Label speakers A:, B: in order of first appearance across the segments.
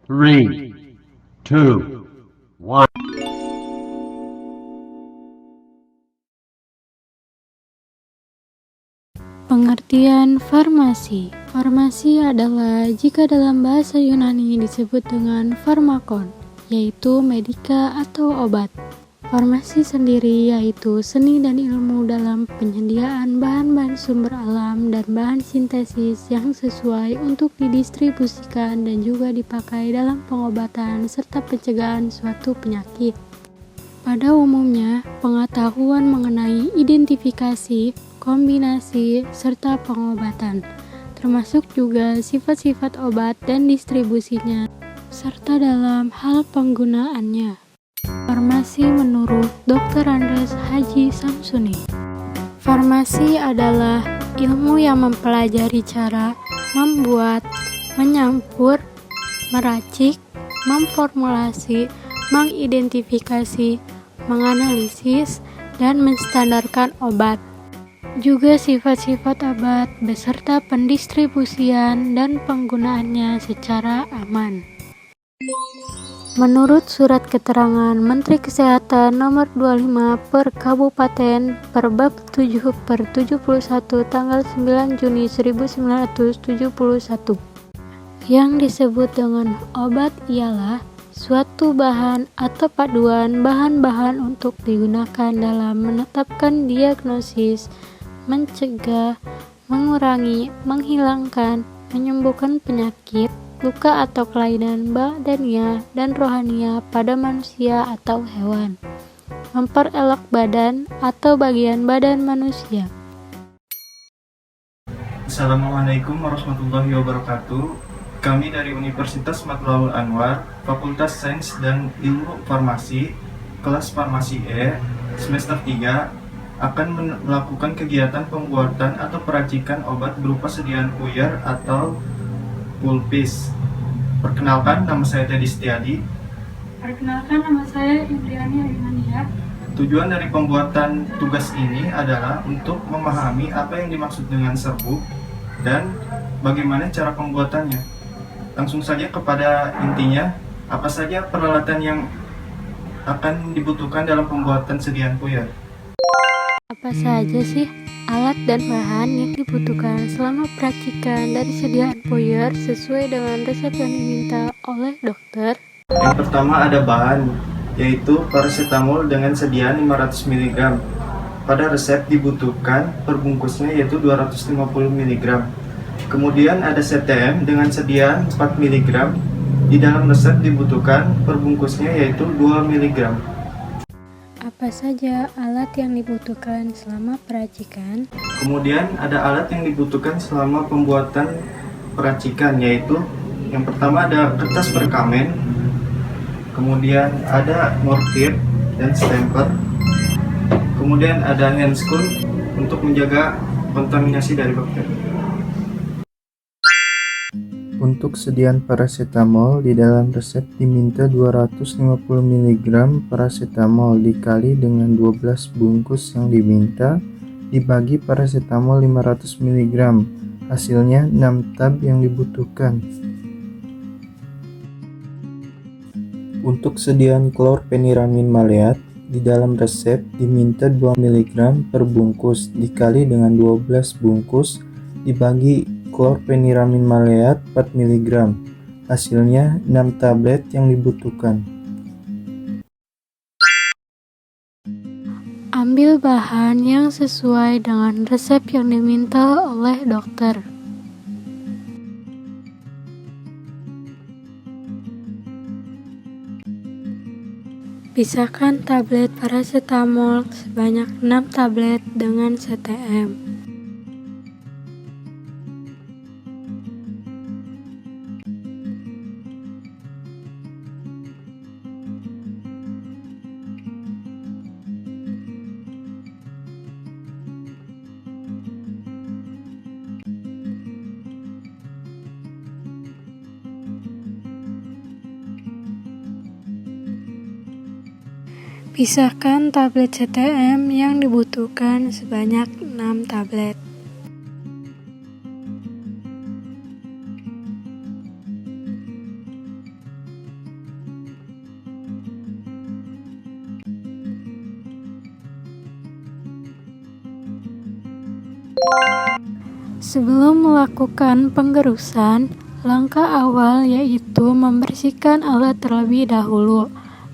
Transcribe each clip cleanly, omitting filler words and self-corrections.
A: Three, two, one.
B: Pengertian farmasi. Farmasi adalah jika dalam bahasa Yunani disebut dengan farmakon, yaitu medika atau obat. Farmasi sendiri yaitu seni dan ilmu dalam penyediaan bahan-bahan sumber alam dan bahan sintesis yang sesuai untuk didistribusikan dan juga dipakai dalam pengobatan serta pencegahan suatu penyakit. Pada umumnya, pengetahuan mengenai identifikasi, kombinasi, serta pengobatan, termasuk juga sifat-sifat obat dan distribusinya, serta dalam hal penggunaannya. Farmasi menurut Dr. Andres Haji Samsuni. Farmasi adalah ilmu yang mempelajari cara membuat, menyampur, meracik, memformulasi, mengidentifikasi, menganalisis, dan menstandarkan obat. Juga sifat-sifat obat beserta pendistribusian dan penggunaannya secara aman. Menurut Surat Keterangan Menteri Kesehatan Nomor 25 per Kabupaten per Bab 7 per 71 tanggal 9 Juni 1971, yang disebut dengan obat ialah suatu bahan atau paduan bahan-bahan untuk digunakan dalam menetapkan diagnosis, mencegah, mengurangi, menghilangkan, menyembuhkan penyakit, luka atau kelainan badania dan rohania pada manusia atau hewan, memperelok badan atau bagian badan manusia.
C: Assalamualaikum warahmatullahi wabarakatuh. Kami dari Universitas Matlaul Anwar, Fakultas Sains dan Ilmu Farmasi, kelas Farmasi E, semester 3, akan melakukan kegiatan pembuatan atau peracikan obat berupa sediaan puyer atau pulpis. Perkenalkan, nama saya Teddy Setiadi.
B: Perkenalkan, nama saya Indriani Ayunania.
C: Tujuan dari pembuatan tugas ini adalah untuk memahami apa yang dimaksud dengan serbuk dan bagaimana cara pembuatannya. Langsung saja kepada intinya, apa saja peralatan yang akan dibutuhkan dalam pembuatan sediaan puyer?
B: Apa saja sih alat dan bahan yang dibutuhkan selama peracikan dari sediaan puyer sesuai dengan resep yang diminta oleh dokter?
C: Yang pertama ada bahan, yaitu paracetamol dengan sediaan 500 mg. Pada resep dibutuhkan perbungkusnya yaitu 250 mg. Kemudian ada CTM dengan sediaan 4 mg. Di dalam resep dibutuhkan perbungkusnya yaitu 2 mg.
B: Apa saja alat yang dibutuhkan selama peracikan?
C: Kemudian ada alat yang dibutuhkan selama pembuatan peracikan, yaitu yang pertama ada kertas perkamen, kemudian ada mortir dan stamper, kemudian ada handscoon untuk menjaga kontaminasi dari bakteri. Untuk sediaan paracetamol, di dalam resep diminta 250 mg paracetamol dikali dengan 12 bungkus yang diminta, dibagi paracetamol 500 mg, hasilnya 6 tab yang dibutuhkan. Untuk sediaan klorpeniramin maleat, di dalam resep diminta 2 mg per bungkus dikali dengan 12 bungkus, dibagi klorpeniramin maleat 4 mg, hasilnya 6 tablet yang dibutuhkan.
B: Ambil bahan yang sesuai dengan resep yang diminta oleh dokter. Pisahkan tablet paracetamol sebanyak 6 tablet dengan CTM. Pisahkan tablet CTM yang dibutuhkan sebanyak 6 tablet. Sebelum melakukan penggerusan, langkah awal yaitu membersihkan alat terlebih dahulu,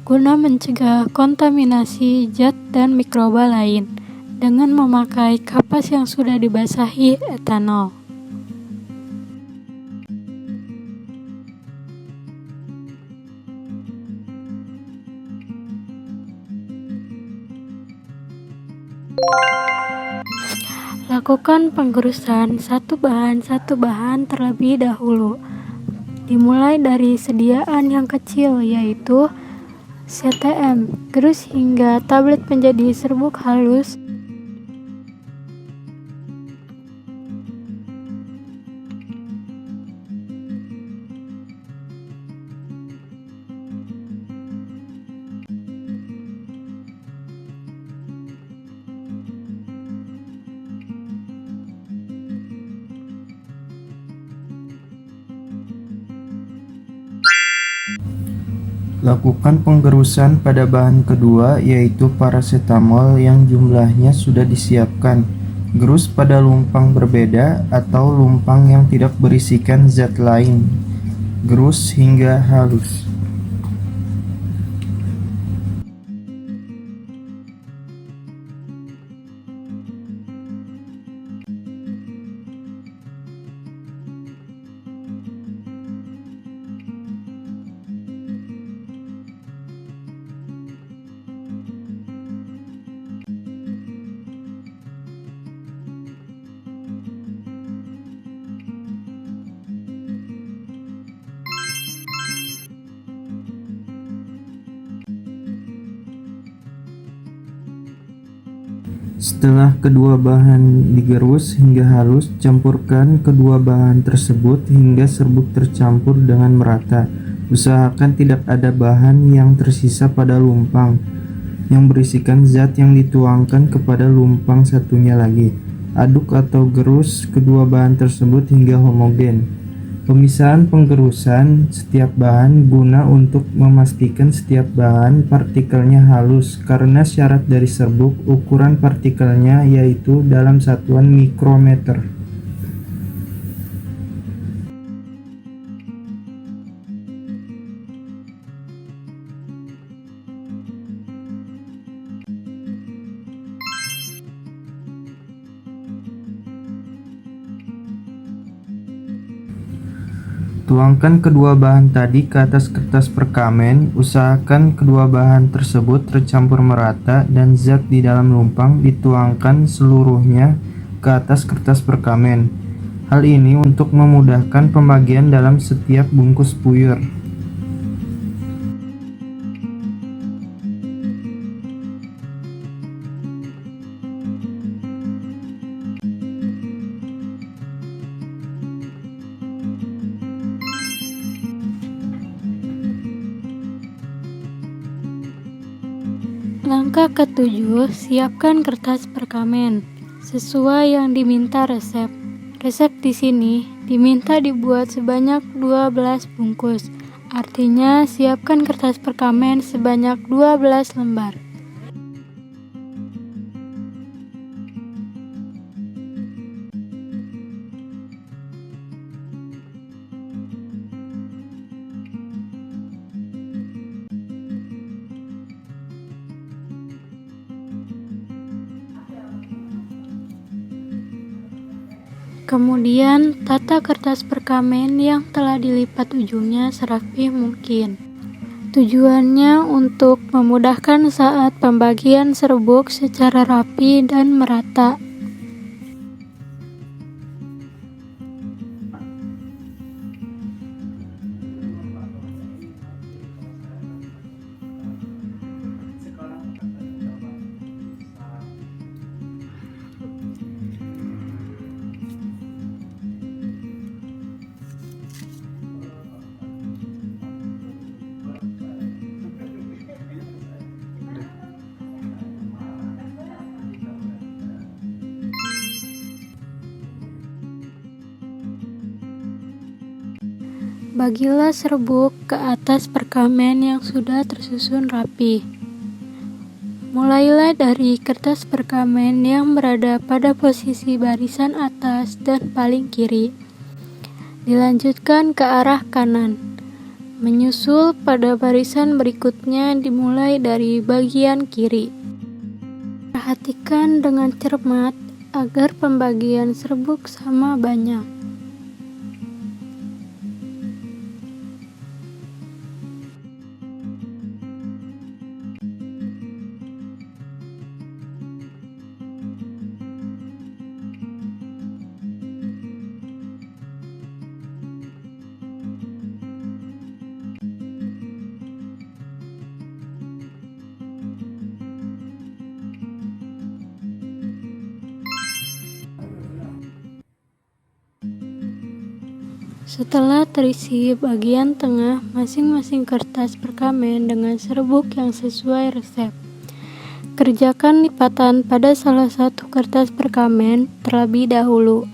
B: guna mencegah kontaminasi zat dan mikroba lain, dengan memakai kapas yang sudah dibasahi etanol. Lakukan penggerusan satu bahan terlebih dahulu. Dimulai dari sediaan yang kecil, yaitu CTM, gerus hingga tablet menjadi serbuk halus.
D: Lakukan penggerusan pada bahan kedua, yaitu parasetamol yang jumlahnya sudah disiapkan. Gerus pada lumpang berbeda atau lumpang yang tidak berisikan zat lain. Gerus hingga halus. Setelah kedua bahan digerus hingga halus, campurkan kedua bahan tersebut hingga serbuk tercampur dengan merata. Usahakan tidak ada bahan yang tersisa pada lumpang yang berisikan zat yang dituangkan kepada lumpang satunya lagi. Aduk atau gerus kedua bahan tersebut hingga homogen. Pemisahan penggerusan setiap bahan guna untuk memastikan setiap bahan partikelnya halus, karena syarat dari serbuk ukuran partikelnya yaitu dalam satuan mikrometer. Tuangkan kedua bahan tadi ke atas kertas perkamen. Usahakan kedua bahan tersebut tercampur merata dan zat di dalam lumpang dituangkan seluruhnya ke atas kertas perkamen. Hal ini untuk memudahkan pembagian dalam setiap bungkus puyur.
B: Langkah ketujuh, siapkan kertas perkamen sesuai yang diminta resep. Resep di sini diminta dibuat sebanyak 12 bungkus. Artinya, siapkan kertas perkamen sebanyak 12 lembar. Kemudian, tata kertas perkamen yang telah dilipat ujungnya serapi mungkin. Tujuannya untuk memudahkan saat pembagian serbuk secara rapi dan merata. Bagilah serbuk ke atas perkamen yang sudah tersusun rapi. Mulailah dari kertas perkamen yang berada pada posisi barisan atas dan paling kiri. Dilanjutkan ke arah kanan. Menyusul pada barisan berikutnya dimulai dari bagian kiri. Perhatikan dengan cermat agar pembagian serbuk sama banyak. Setelah terisi bagian tengah masing-masing kertas perkamen dengan serbuk yang sesuai resep, kerjakan lipatan pada salah satu kertas perkamen terlebih dahulu,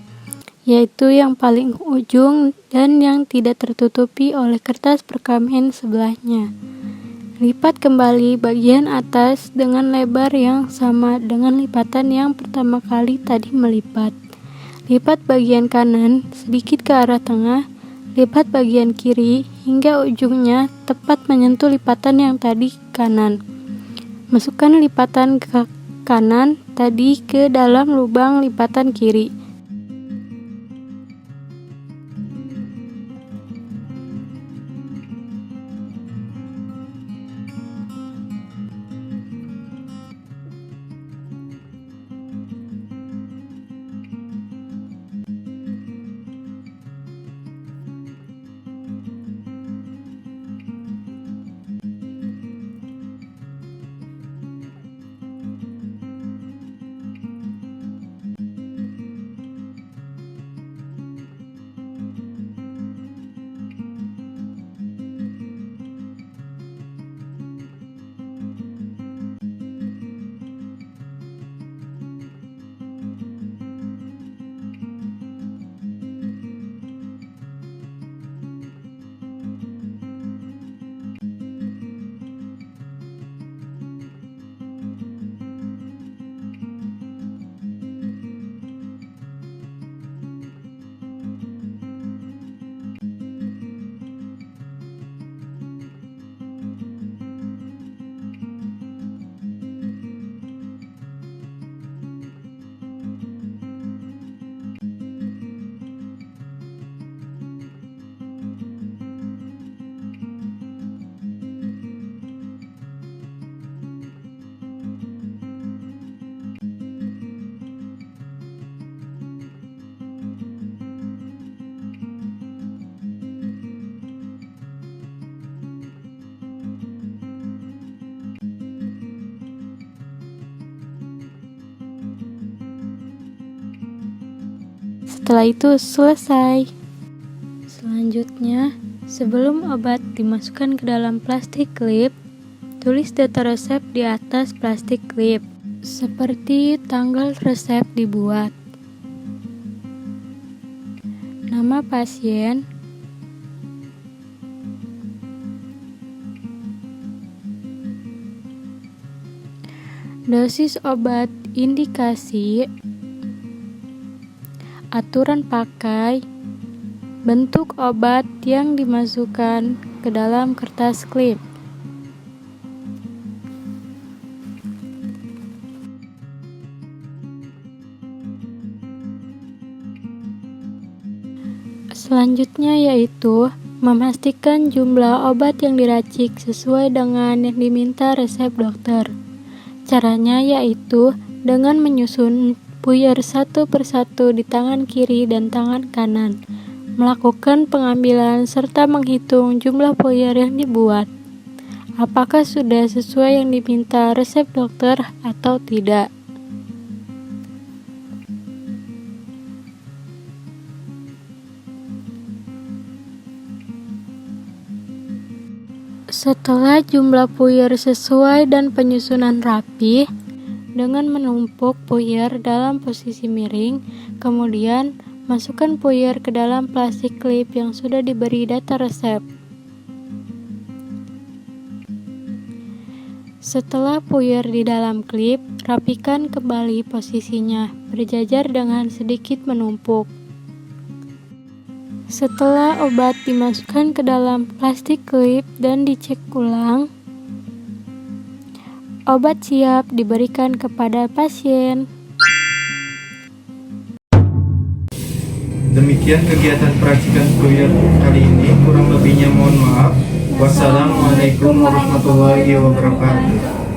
B: yaitu yang paling ujung dan yang tidak tertutupi oleh kertas perkamen sebelahnya. Lipat kembali bagian atas dengan lebar yang sama dengan lipatan yang pertama kali tadi melipat. Lipat bagian kanan sedikit ke arah tengah, lipat bagian kiri hingga ujungnya tepat menyentuh lipatan yang tadi kanan. Masukkan lipatan ke kanan tadi ke dalam lubang lipatan kiri. Setelah itu selesai. Selanjutnya, sebelum obat dimasukkan ke dalam plastik klip, tulis data resep di atas plastik klip, seperti tanggal resep dibuat, nama pasien, dosis obat indikasi, aturan pakai, bentuk obat yang dimasukkan ke dalam kertas klip. Selanjutnya yaitu memastikan jumlah obat yang diracik sesuai dengan yang diminta resep dokter. Caranya yaitu dengan menyusun puyer satu persatu di tangan kiri dan tangan kanan, melakukan pengambilan serta menghitung jumlah puyer yang dibuat. Apakah sudah sesuai yang diminta resep dokter atau tidak? Setelah jumlah puyer sesuai dan penyusunan rapi, dengan menumpuk puyer dalam posisi miring, kemudian masukkan puyer ke dalam plastik klip yang sudah diberi data resep. Setelah puyer di dalam klip, rapikan kembali posisinya, berjajar dengan sedikit menumpuk. Setelah obat dimasukkan ke dalam plastik klip dan dicek ulang, obat siap diberikan kepada pasien.
C: Demikian kegiatan peracikan puyer kali ini, kurang lebihnya mohon maaf. Wassalamualaikum warahmatullahi wabarakatuh.